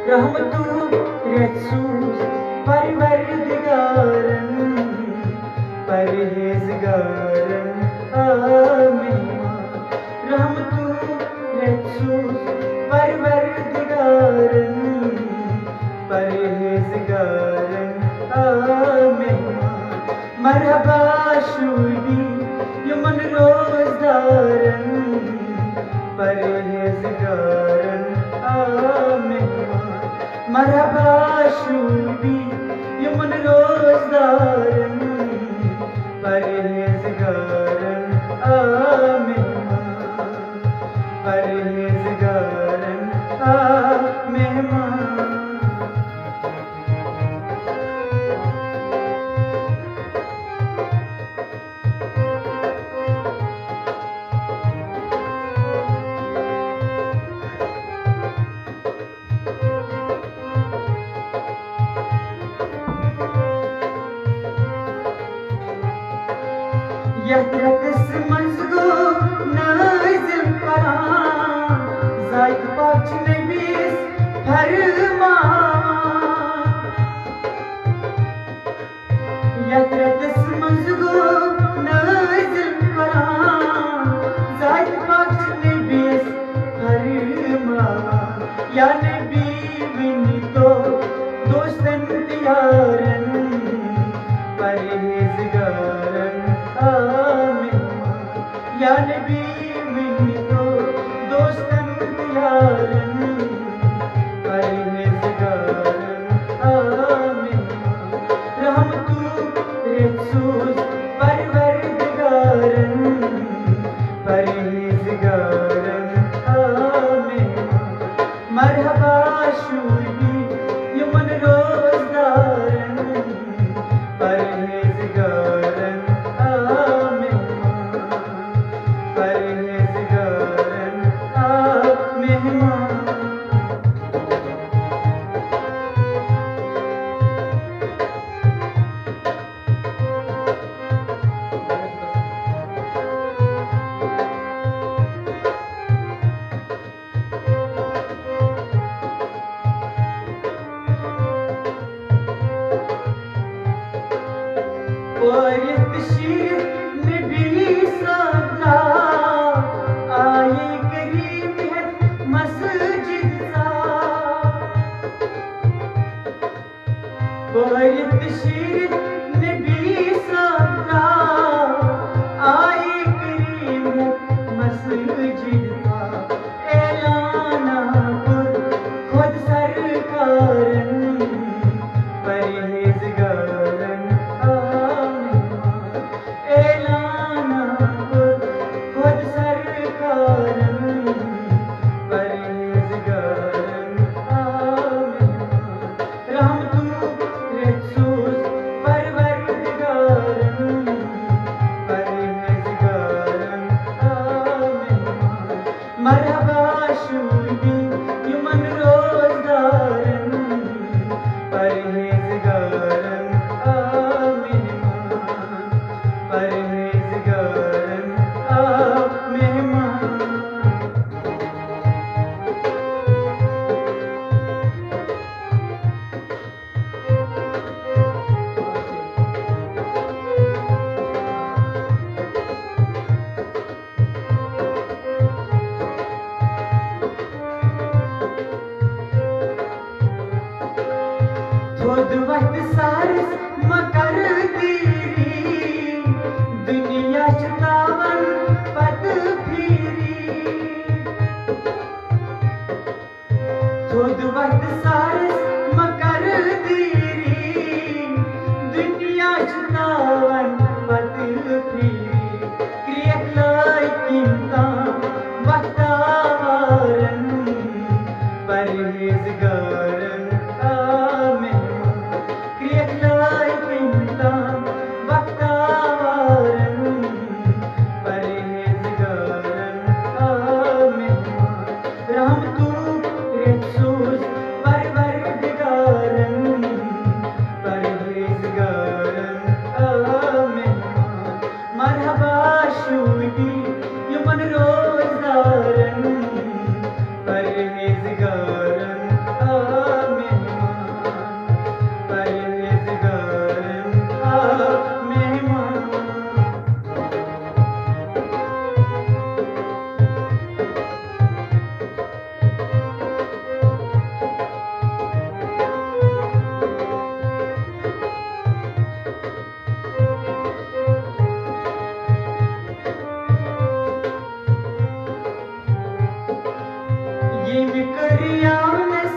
रहमतु रसूल परवरदिगारन परहेज़गारन आमीन। रहमतु रसूल परवरदिगारन परहेज़गारन आमीन। मरहबा शुदी यमन रोज़दारन परहेज़गारन आमीन। मरहबा शुदी यमन रोज़दारन परहेज़गारन आमीन। परहेज़गारन आमीन। यहरतस मंज़गो नाज़िल क़ुरान ज़ायद पाक नबीस फरमान। यहरतस मंज़गो नाज़िल क़ुरान ज़ायद पाक नबीस फरमान। या नबी विनी तो दोस्तन यारन परहेज़गारन आमीन। या नबी विनी तो दोस्तन यारन परहेज़गारन आमीन। रहमतु रसूल परवरदिगारन परहेज़गारन आमीन। मरहबा शुदी यमन रोज़दारन परहेज़गारन आमीन। परहेज़गारन आमीन। वारिस शीर नबी सदा आए करीब है मस्जिद सा। वारिस शीर नबी सदा आए करीब है मस्जिद सा। ऐलाना पर खुद सरकारन परहेज़गारन ऐलाना पर खुद सरकारन परहेज़गारन आमीन। रहमतु रसूल परवरदिगारन परहेज़गारन आमीन। मरहबा शुदी यमन रोज़दारन परहेज़गारन आमीन। परहेज़गारन आमीन। खुद वक्त सारिस मकर दीरी दुनिया चुतावन पद फिरी। खुद वक्त सारिस मकर दीरी दुनिया चुतावन पद फिरी। क्रियक लाई किंता वक्तावारन परहेज़गारन आमीन। क्रियक लाई किंता वक्तावारन परहेज़गारन आमीन। रहमतु रसूल परवरदिगारन परहेज़गारन आमीन। मरहबा शुदी यमन रोज़दारन परहेज़गारन करियावनस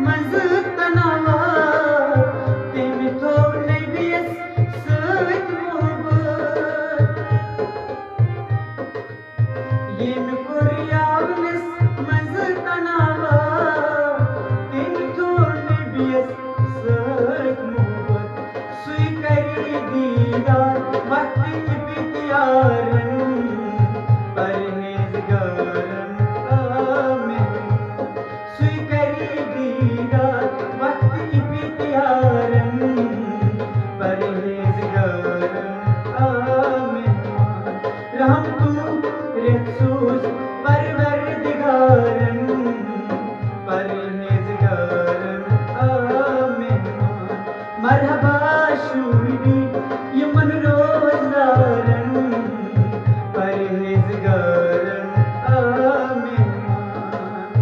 मज तनावा तेम थो नबियस सत मोहब्बत येम करियावनस मज तनावा तेम थो नबियस सत मोहब्बत सुई करी दीदार वक्त बितियारन परहेज़गारन सुई करी दीदार वक्त बितियारन परहेज़गारन मेहमान रहम तू रेखसूस परवरदिगारन परहेज़गारन मेहमान मरहबा शूबी यमन रोज़दारन परहेज़गारन मेहमान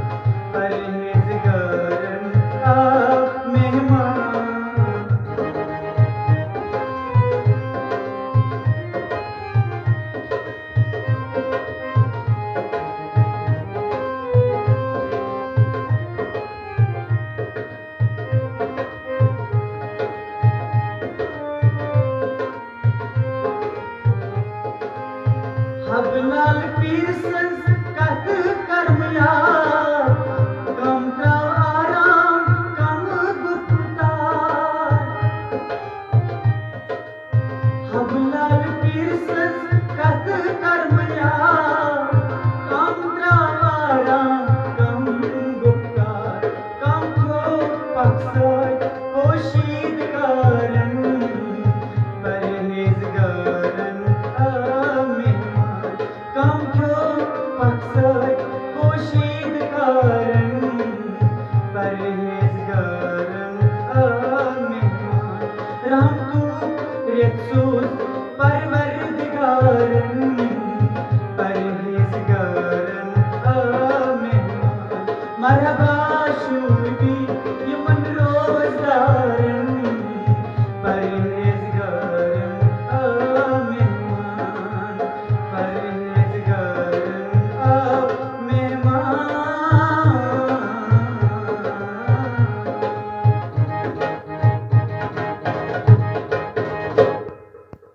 परहेज़गारन मेहमान हबलाल पीर सज कत कर्म यार कम त्राव आराम कम गुफ्तार हबलाल पीर सज कत कर्म यार कम त्राव आराम कम गुफ्तार कम थो पक्सर पोशीद कारन परहेज़गारन कम थो पक्सर पोशीद कारन परहेज़गारन मेहमान रहम तू रेखसूस परवरदिगारन परहेज़गारन मेहमान मरहबा शूबी